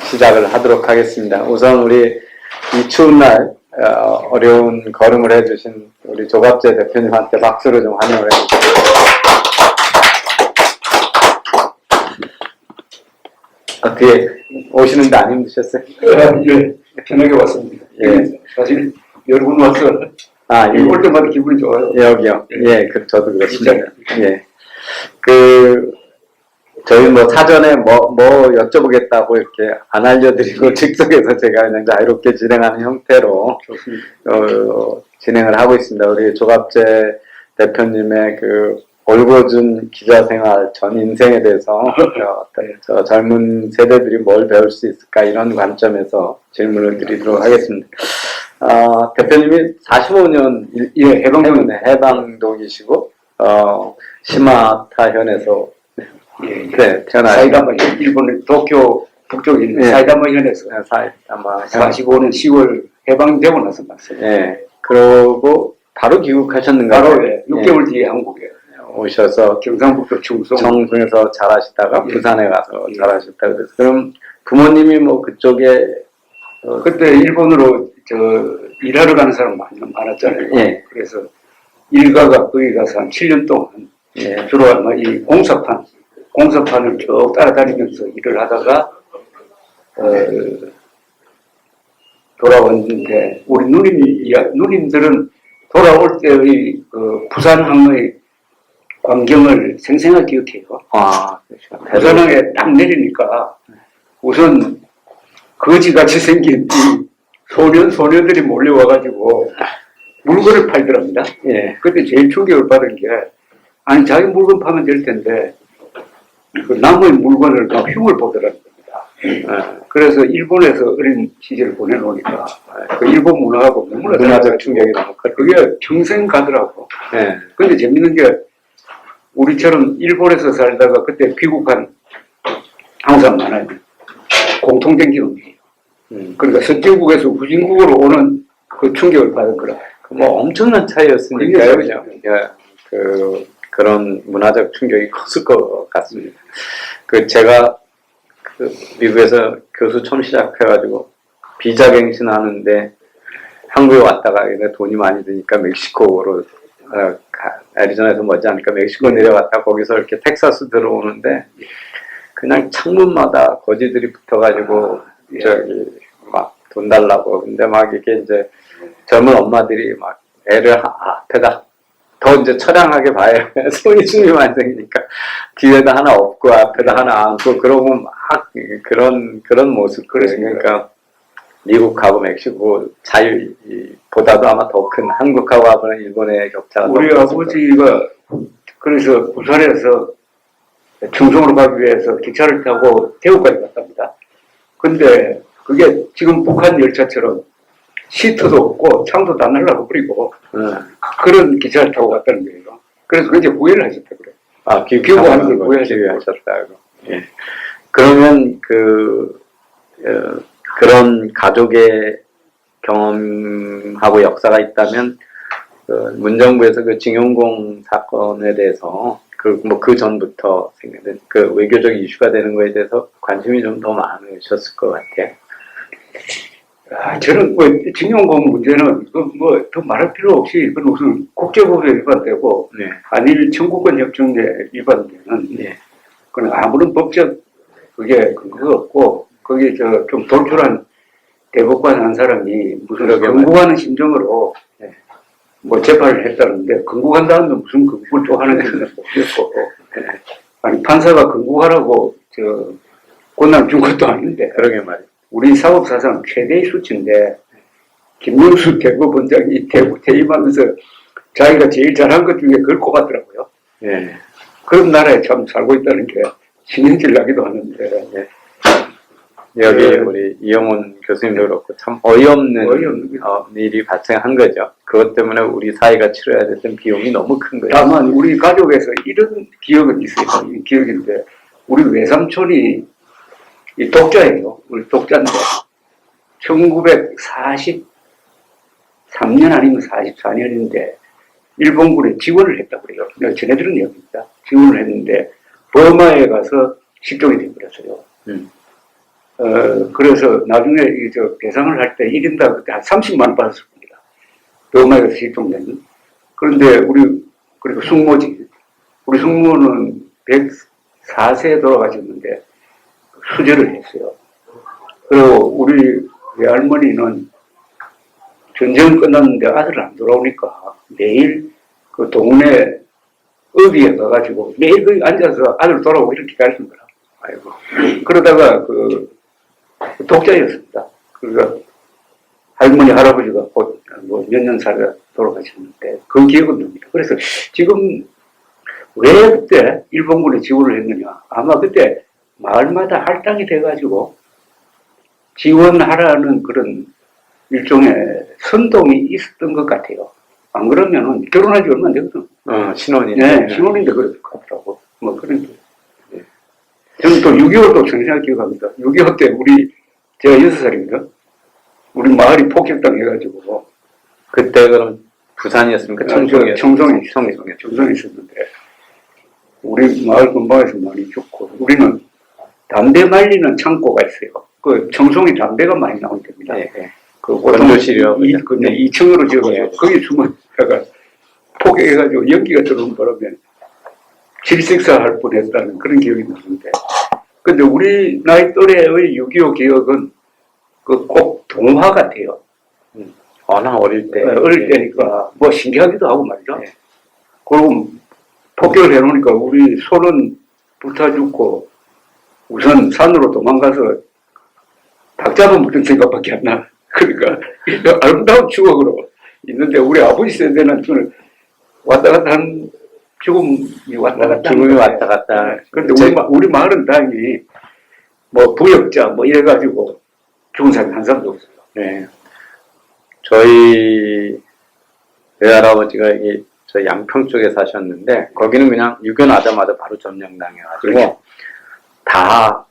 시작을 하도록 하겠습니다. 우선 우리 이 추운 날 어려운 걸음을 해주신 우리 조갑재 대표님한테 박수로 좀 환영을 해주세요. 어떻게 오시는데 안 힘드셨어요? 예, 편하게 왔습니다. 예. 사실 여러 분 와서 예. 올 때마다 기분이 좋아요. 여기요. 예, 저도 그렇습니다. 예. 저희 사전에 뭐 여쭤보겠다고 이렇게 안 알려드리고 즉석에서 제가 그냥 자유롭게 진행하는 형태로 진행을 하고 있습니다. 우리 조갑재 대표님의 올고준 기자 생활 전 인생에 대해서 저 젊은 세대들이 뭘 배울 수 있을까 이런 관점에서 질문을 드리도록 하겠습니다. 대표님이 45년 해방동이시고 시마타현에서 태어나셨습니다. 사이다마 일본 도쿄 북쪽에 있는 사이다마 현에서 45년 10월 해방되고 나서 왔어요. 예. 그러고 바로 귀국하셨는가요? 바로 6개월 뒤에 한국에 오셔서 경상북도 청송에서 자라시다가 부산에 가서 자라셨다 그래서 그럼 부모님이 그쪽에 그때 일본으로 일하러 가는 사람 많았잖아요. 예. 그래서 일가가 거기 가서 한 7년 동안 주로 이 공사판을 쭉 따라다니면서 일을 하다가 돌아왔는데 우리 누님들은 돌아올 때의 부산항의 광경을 생생하게 기억해요. 그렇죠. 부산항에 딱 내리니까 우선 거지같이 생긴 이 소녀들이 몰려와가지고 물건을 팔더랍니다. 예. 그때 제일 충격을 받은 게 아니 자기 물건 파면 될 텐데 남의 물건을 흉을 보더랍니다. 그래서 일본에서 어린 시절을 보내놓으니까 일본 문화하고 문화적 충격이 너무 커요. 그게 평생 가더라고. 근데 재밌는 게 우리처럼 일본에서 살다가 그때 귀국한 한국 사람 많아요. 공통된 경험이에요. 그러니까 선진국에서 후진국으로 오는 그 충격을 받은 거라. 엄청난 차이였으니까요. 그죠? 그런 문화적 충격이 컸을 것 같습니다. 제가 미국에서 교수 처음 시작해가지고 비자갱신 하는데 한국에 왔다가 돈이 많이 드니까 멕시코로 애리조나에서 머지 않으니까 멕시코 내려갔다 거기서 이렇게 텍사스 들어오는데 그냥 창문마다 거지들이 붙어가지고 돈 달라고 근데 이게 이제 젊은 엄마들이 애를 앞에다 더 이제 처량하게 봐야 손이 춤이 많이 생기니까 뒤에다 하나 업고 앞에다 하나 안고 그러고 그런 모습 그러니까 미국하고 멕시코 자유보다도 아마 더 큰 한국하고 하고는 일본의 격차가 우리 아버지가 그래서 부산에서 충성으로 가기 위해서 기차를 타고 대구까지 갔답니다. 근데 그게 지금 북한 열차처럼 시트도 없고 창도 다 날라버리고 그런 기차를 타고 갔다는 거예요. 그래서 굉장히 후회를 하셨다고 그래요. 귀국하는 걸 후회하셨다고. 예. 그러면 그런 가족의 경험하고 역사가 있다면 문정부에서 징용공 사건에 대해서 그 전부터 생긴 외교적 이슈가 되는 거에 대해서 관심이 좀 더 많으셨을 것 같아요. 저는 징용공 문제는 더 말할 필요 없이 그건 무슨 국제법에 위반되고 한일 청구권 협정에 위반되는 그건 아무런 법적 그게 근거가 없고 거기 좀 돌출한 대법관 한 사람이 무슨 건국하는 심정으로 재판을 했다는데 건국한다는데 무슨 건국을 또 하는지 모르겠고 아니 판사가 건국하라고 권한을 준 것도 아닌데 그러게 말이에요. 우리 사법사상 최대의 수치인데 김명수 대법원장이 퇴임하면서 자기가 제일 잘한 것 중에 그걸 꼽았더라고요. 그런 나라에 참 살고 있다는 게 신경질 나기도 하는데 여기 우리 이영훈 교수님도 그렇고 참 어이없는 일이 발생한 거죠. 그것 때문에 우리 사회가 치러야 됐던 비용이 너무 큰 거예요. 다만 우리 가족에서 이런 기억은 있어요. 기억인데 우리 외삼촌이 독자예요. 우리 독자인데 1943년 아니면 44년인데 일본군에 지원을 했다고 그래요. 내가 전해들은 얘기입니다. 지원을 했는데 버마에 가서 실종이 되어버렸어요. 그래서 나중에 저 배상을 할 때 1인당 그때 한 30만 원 받았을 겁니다. 병마에서 실종된. 그런데 그리고 숙모지. 우리 숙모는 104세에 돌아가셨는데 수절을 했어요. 그리고 우리 외할머니는 전쟁 끝났는데 아들 안 돌아오니까 매일 그 동네 어디에 가가지고 매일 거기 앉아서 아들 돌아오고 이렇게 기다리는 거라. 아이고. 그러다가 독자였습니다. 그러니까 할머니, 할아버지가 곧 몇 년 살아 돌아가셨는데 그 기억은 납니다. 그래서 지금 왜 그때 일본군에 지원을 했느냐. 아마 그때 마을마다 할당이 돼가지고 지원하라는 그런 일종의 선동이 있었던 것 같아요. 안 그러면은 결혼한 지 얼마 안 되거든. 신혼인데. 네, 신혼인데 그럴 것 같더라고. 뭐 그런 게. 저는 또 6.25도 생생하게 기억합니다. 6.25 때 제가 6살입니다. 우리 마을이 폭격당해가지고. 그때 그럼 부산이었습니까? 청송에 있었는데. 우리 마을 근방에서 많이 죽고, 우리는 담배 말리는 창고가 있어요. 그 청송이 담배가 많이 나오게 됩니다. 네. 그 원조실이요. 근데 2층으로 지어가지고 거기 숨어다가 폭격해가지고 연기가 들어온 바람에 질식사할 뻔했다는 그런 기억이 나는데. 근데 우리 나이 또래의 6.25 기억은 꼭 동화 같아요. 워낙 어릴 때. 어릴 때니까 뭐 신기하기도 하고 말이죠. 그리고 폭격을 해놓으니까 우리 손은 불타 죽고 우선 산으로 도망가서 닭 잡아먹는 생각밖에 안 나. 그러니까 아름다운 추억으로 있는데 우리 아버지 세대는 저는 왔다 갔다 한 죽음이 왔다 갔다. 죽음이 왔다 갔다. 그런데 우리 마을은 다행히 뭐 부역자 뭐 이래가지고 죽은 사람이 한 사람도 없어요. 네. 저희 외할아버지가 저 양평 쪽에 사셨는데 거기는 그냥 유견하자마자 바로 점령당해가지고 그렇죠. 다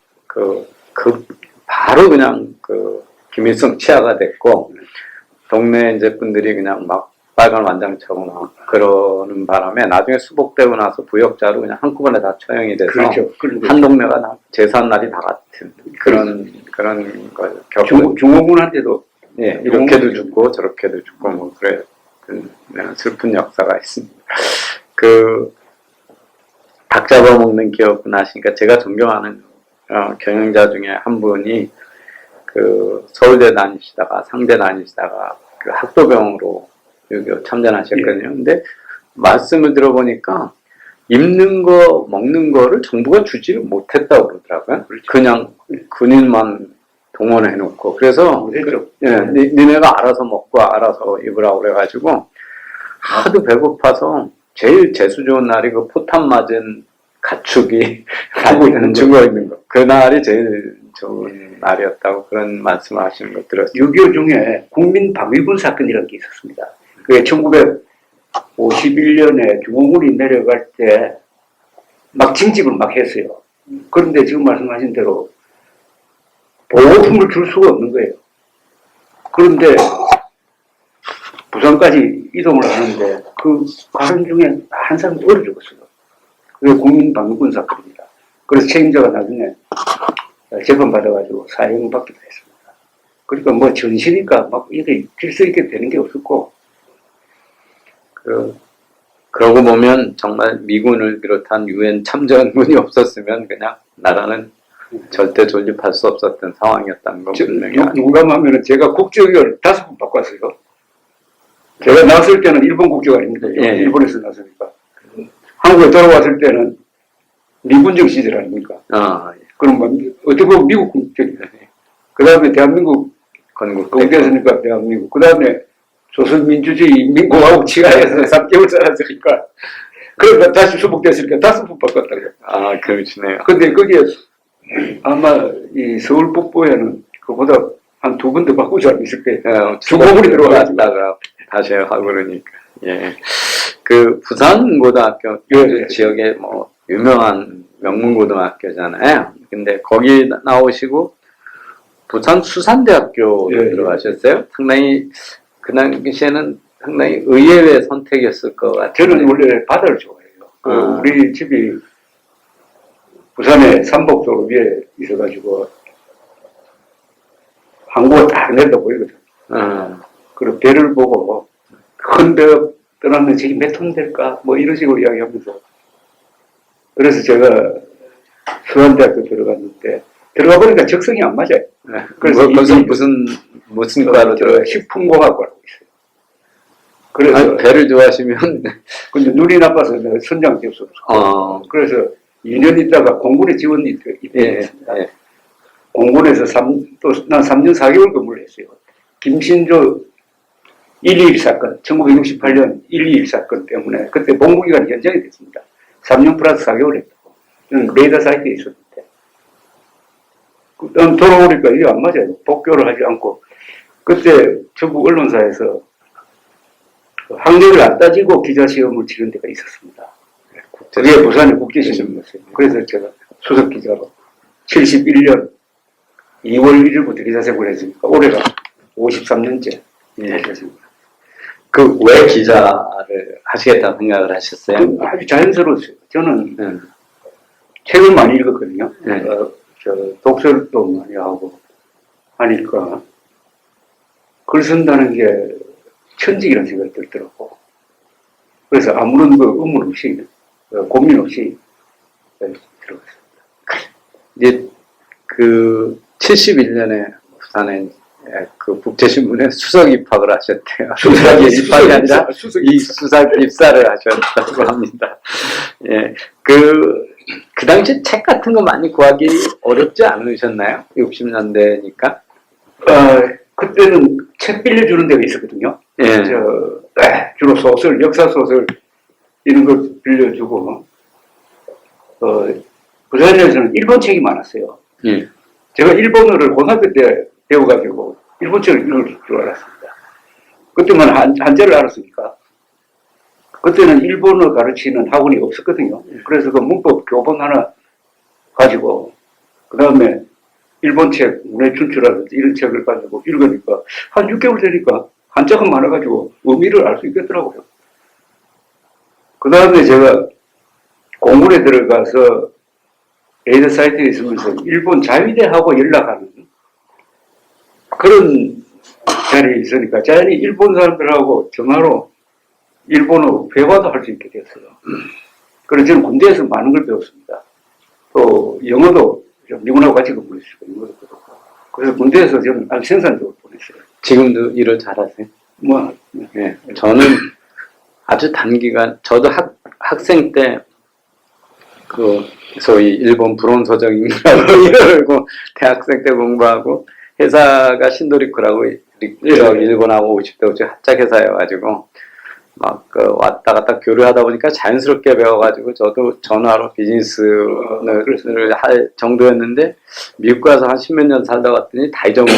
바로 그냥 김일성 치하가 됐고 동네 이제 분들이 그냥 막 빨간 완장차고 막 그러는 바람에 나중에 수복되고 나서 부역자로 그냥 한꺼번에 다 처형이 돼서 그렇죠. 한 동네가 다 제사한 날이 다 같은 그런 걸 겪고 중호군한테도 예, 이렇게도 죽고 저렇게도 죽고 뭐 그래 슬픈 역사가 있습니다. 닭 잡아먹는 기억 나시니까 제가 존경하는 경영자 중에 한 분이 서울대 다니시다가 상대 다니시다가 학도병으로 참전하셨거든요. 근데 말씀을 들어보니까 입는 거 먹는 거를 정부가 주지를 못했다고 그러더라고요. 그냥 군인만 동원해놓고 그래서 니네가 알아서 먹고 알아서 입으라고 그래가지고 하도 배고파서 제일 재수 좋은 날이 그 포탄 맞은 가축이 죽어 있는 거. 그날이 제일 좋은 날이었다고 그런 말씀을 하시는 거 들었어요. 6.25 중에 국민방위군 사건이라는 게 있었습니다. 그게 1951년에 중공군이 내려갈 때 막 징집을 막 했어요. 그런데 지금 말씀하신 대로 보호품을 줄 수가 없는 거예요. 그런데 부산까지 이동을 하는데 그 가는 중에 한 사람이 얼어 죽었어요. 그게 국민방위군 사건입니다. 그래서 책임자가 나중에 재판받아가지고 사형 받기도 했습니다. 그러니까 뭐 전시니까 막 이렇게 질서 있게 되는 게 없었고. 그러고 보면 정말 미군을 비롯한 유엔 참전군이 없었으면 그냥 나라는 절대 존립할 수 없었던 상황이었다는 건 분명히 농담하면 제가 국적을 5번 바꿨어요. 제가 나왔을 때는 일본 국적 아닙니까? 예. 일본에서 나왔으니까. 한국에 돌아왔을 때는 미군정 시절 아닙니까? 그럼 뭐 어떻게 보면 미국 국적이잖아요. 그 다음에 대한민국 건국됐으니까 대한민국. 그 다음에 조선민주주의 민국하고 치하에서 3개월 살았으니까. 그러니까 다시 수복됐으니까 5번 바꿨다고요. 그러시네요. 근데 그게 아마 이 서울 북부에는 그보다 한 2번 더 바꾸지 않았을 거예요. 중공군이 들어왔다가 다시 하고 그러니까. 예. 부산고등학교 지역에 뭐 유명한 명문고등학교잖아요. 근데 거기 나오시고 부산 수산대학교 들어가셨어요? 상당히 그 당시에는 상당히 의외의 선택이었을 것 같아요. 저는 원래 바다를 좋아해요. 우리 집이 부산에 삼복도로 위에 있어가지고 항구가 딱 내려다 보이거든. 그리고 배를 보고 큰 배 떠나면 저기 몇 톤 될까? 뭐 이런 식으로 이야기하면서. 그래서 제가 수원대학교 들어갔는데 들어가 보니까 적성이 안 맞아요. 그래서 무슨 과로 들어가요? 식품공학과라고 있어요. 그래서 아니, 배를 좋아하시면 근데 눈이 나빠서 내가 선장이 없었어. 그래서 2년 있다가 공군에 지원이 입대했습니다. 예. 공군에서 난 3년 4개월 근무를 했어요. 김신조 1.21 사건, 1968년 1.21 사건 때문에 그때 복무기간 연장이 됐습니다. 3년 플러스 4개월 했다고. 저는 레이더 사이트에 있었는데. 돌아오니까 이게 안 맞아요. 복교를 하지 않고. 그때 전국 언론사에서 학력을 안 따지고 기자시험을 치른 데가 있었습니다. 그게 부산의 국제시험이었어요. 그래서 제가 수석기자로 71년 2월 1일부터 기자생활을 했으니까 올해가 53년째 기자생활. 그 왜 기자를 하시겠다고 생각을 하셨어요? 아주 자연스러웠어요. 저는 책을 많이 읽었거든요. 독서도 많이 하고 하니까 글 쓴다는 게 천직이라는 생각이 들더라고. 그래서 아무런 의문 없이 고민 없이 들어갔습니다. 이제 그 71년에 부산에 그 국제신문에 수석 입학을 하셨대요. 수석 입학이 아니라 수석 입사를 하셨다고 합니다. 예, 그 당시 책 같은 거 많이 구하기 어렵지 않으셨나요? 60년대니까. 그때는 책 빌려주는 데가 있었거든요. 예. 주로 소설, 역사 소설 이런 걸 빌려주고 부산에서는 일본 책이 많았어요. 예. 제가 일본어를 고등학교 때 배워가지고 일본 책을 읽을 줄 알았습니다. 그때만 한자를 알았으니까. 그때는 일본어 가르치는 학원이 없었거든요. 그래서 그 문법 교본 하나 가지고 그 다음에 일본 책, 문해 춘추라든지 이런 책을 가지고 읽으니까 한 6개월 되니까 한자가 많아가지고 의미를 알 수 있겠더라고요. 그 다음에 제가 공군에 들어가서 레이더 사이트에 있으면서 일본 자위대하고 연락하는 그런 자리에 있으니까 자연히 일본 사람들하고 전화로 일본어 회화도 할 수 있게 됐어요. 그래서 저는 군대에서 많은 걸 배웠습니다. 또 영어도 미군하고 같이 근무했으니까 영어도 배웠고. 그래서 군대에서 저는 아주 생산적으로 보냈어요. 지금도 일을 잘하세요? 네. 저는 아주 단기간, 저도 학생 때 그 소위 일본 불온서적인가라고 이러고 대학생 때 공부하고 회사가 신도리쿠라고 일본하고 50대 50 합작 회사여가지고 막 왔다 갔다 교류하다 보니까 자연스럽게 배워가지고 저도 전화로 비즈니스를 할 정도였는데 미국 가서 한 10몇 년 살다 왔더니 다 잊어먹고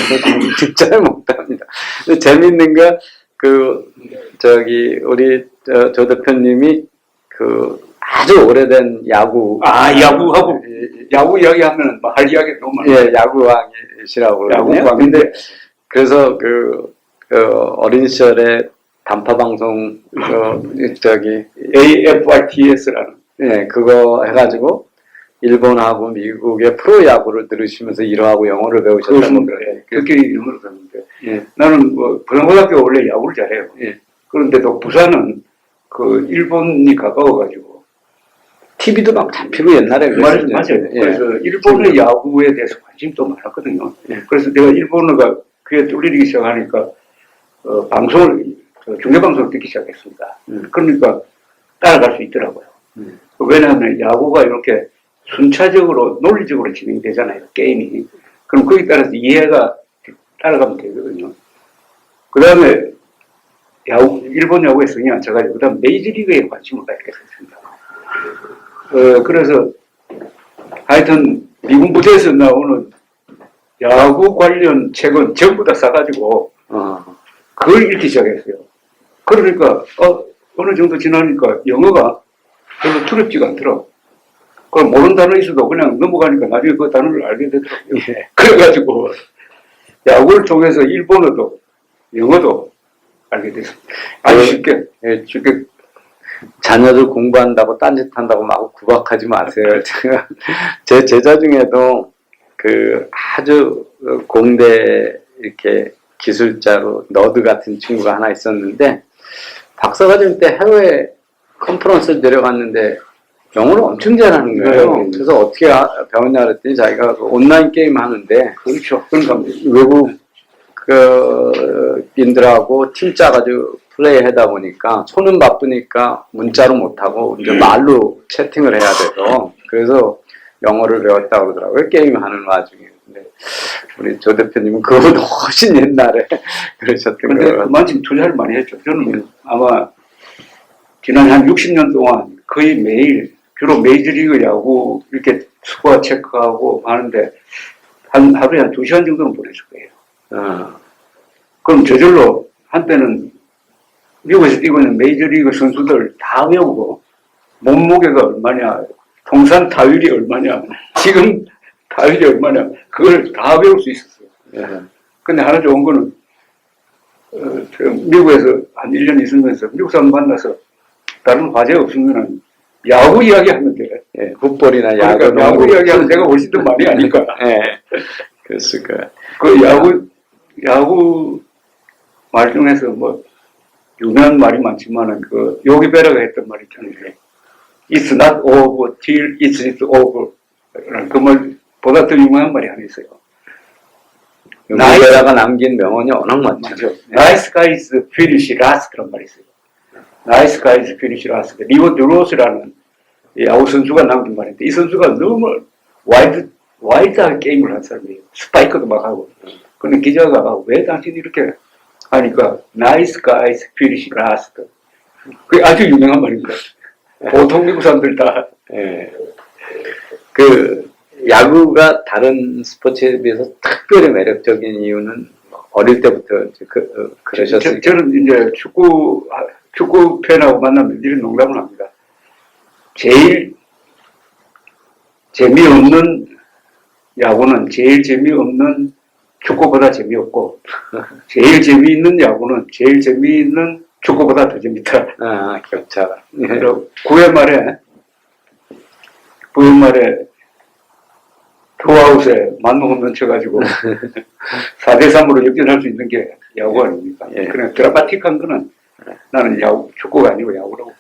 진짜 잘 못합니다. 근데 재밌는 거 우리 조 대표님이 아주 오래된 야구 야구 이야기하면 할 이야기 너무 많아요. 예, 야구왕이시라고 그러거든요. 근데 그래서 어린 시절에 단파 방송 AFRTS라는 예, 그거 해가지고 일본하고 미국의 프로 야구를 들으시면서 일어하고 영어를 배우셨다고 그래요. 그렇게 영어를 배웠는데 예. 나는 부산고등학교 원래 야구를 잘해요. 예. 그런데도 부산은 일본이 가까워가지고 TV도 막 잡히고 옛날에 맞아요. 예. 그래서 일본의 야구에 대해서 관심도 많았거든요. 예. 그래서 내가 일본어가 귀에 뚫리기 시작하니까 중계방송을 듣기 시작했습니다. 그러니까 따라갈 수 있더라고요. 왜냐하면 야구가 이렇게 순차적으로 논리적으로 진행되잖아요. 게임이. 그럼 거기에 따라서 이해가 따라가면 되거든요. 그 다음에 일본 야구에 성이 안 차가지고 그 다음 메이저리그에 관심을 갖게 됐습니다. 그래서 하여튼 미군 부대에서 나오는 야구 관련 책은 전부 다 사가지고 그걸 읽기 시작했어요. 그러니까 어느 정도 지나니까 영어가 별로 두렵지가 않더라고. 그럼 모르는 단어 있어도 그냥 넘어가니까 나중에 그 단어를 알게 되더라고요. 예. 그래가지고 야구를 통해서 일본어도 영어도 알게 됐습니다. 아주 쉽게. 자녀들 공부한다고 딴짓한다고 막 구박하지 마세요. 제 제자 중에도 아주 공대에 이렇게 기술자로 너드 같은 친구가 하나 있었는데 박사과정 때 해외 컨퍼런스 내려갔는데 영어를 엄청 잘하는 거예요. 네. 그래서 어떻게 배웠냐 그랬더니 자기가 그 온라인 게임 하는데 그렇죠. 그러니까 외국 인들하고 팀 짜가지고 플레이하다 보니까 손은 바쁘니까 문자로 못하고 이제 말로 채팅을 해야 돼서 그래서 영어를 배웠다고 그러더라고요. 게임하는 와중에. 근데 우리 조 대표님은 그거보다 훨씬 옛날에 그러셨던 근데 거예요. 그만큼 투자를 많이 했죠. 저는 아마 지난 한 60년 동안 거의 매일 주로 메이저리그 야구 이렇게 스코어 체크하고 하는데 하루에 한 2시간 정도는 보냈을 거예요. 그럼 저절로 한때는 미국에서 뛰고 있는 메이저리그 선수들 다 외우고 몸무게가 얼마냐, 통산 타율이 얼마냐, 지금 타율이 얼마냐, 그걸 다 배울 수 있었어요. 근데 하나 좋은 거는 저 미국에서 한 1년 있으면서 미국 사람 만나서 다른 과제 없으면 야구 이야기하면 돼. 예, 풋볼이나 야구, 그러니까 야구 이야기하면 내가 훨씬 더 많이 아니까. 예, 그랬을 거예요. 그 야구 말 중에서 뭐 유명한 말이 많지만은 그 요기 베라가 했던 말 있잖아요. It's not over till it's over. 그 말보다 더 유명한 말이 하나 있어요. 나이라가 남긴 명언이 워낙 많죠. Nice guys finish last란 말이 있어요. Nice guys finish last. 리오 드로스라는 야구 선수가 남긴 말인데 이 선수가 너무 와일드하게 게임을 한 사람이에요. 스파이크도 막 하고. 근데 기자가 왜 당신이 이렇게 하니까 Nice guys finish last. 그게 아주 유명한 말입니다. 보통 미국 사람들 다. 예. 그 야구가 다른 스포츠에 비해서 특별히 매력적인 이유는 어릴 때부터 그러셨어요. 저는 이제 축구 팬하고 만나면 이런 농담을 합니다. 제일 재미없는 야구는 제일 재미없는 축구보다 재미없고 제일 재미있는 야구는 제일 재미있는 축구보다 더 재밌다. 아, 격차가. 그래서 9회 말에 투아웃에 만루 홈런 쳐가지고 4대3으로 역전할 수 있는 게 야구 아닙니까? 예. 그냥 드라마틱한 거는 나는 축구가 아니고 야구라고.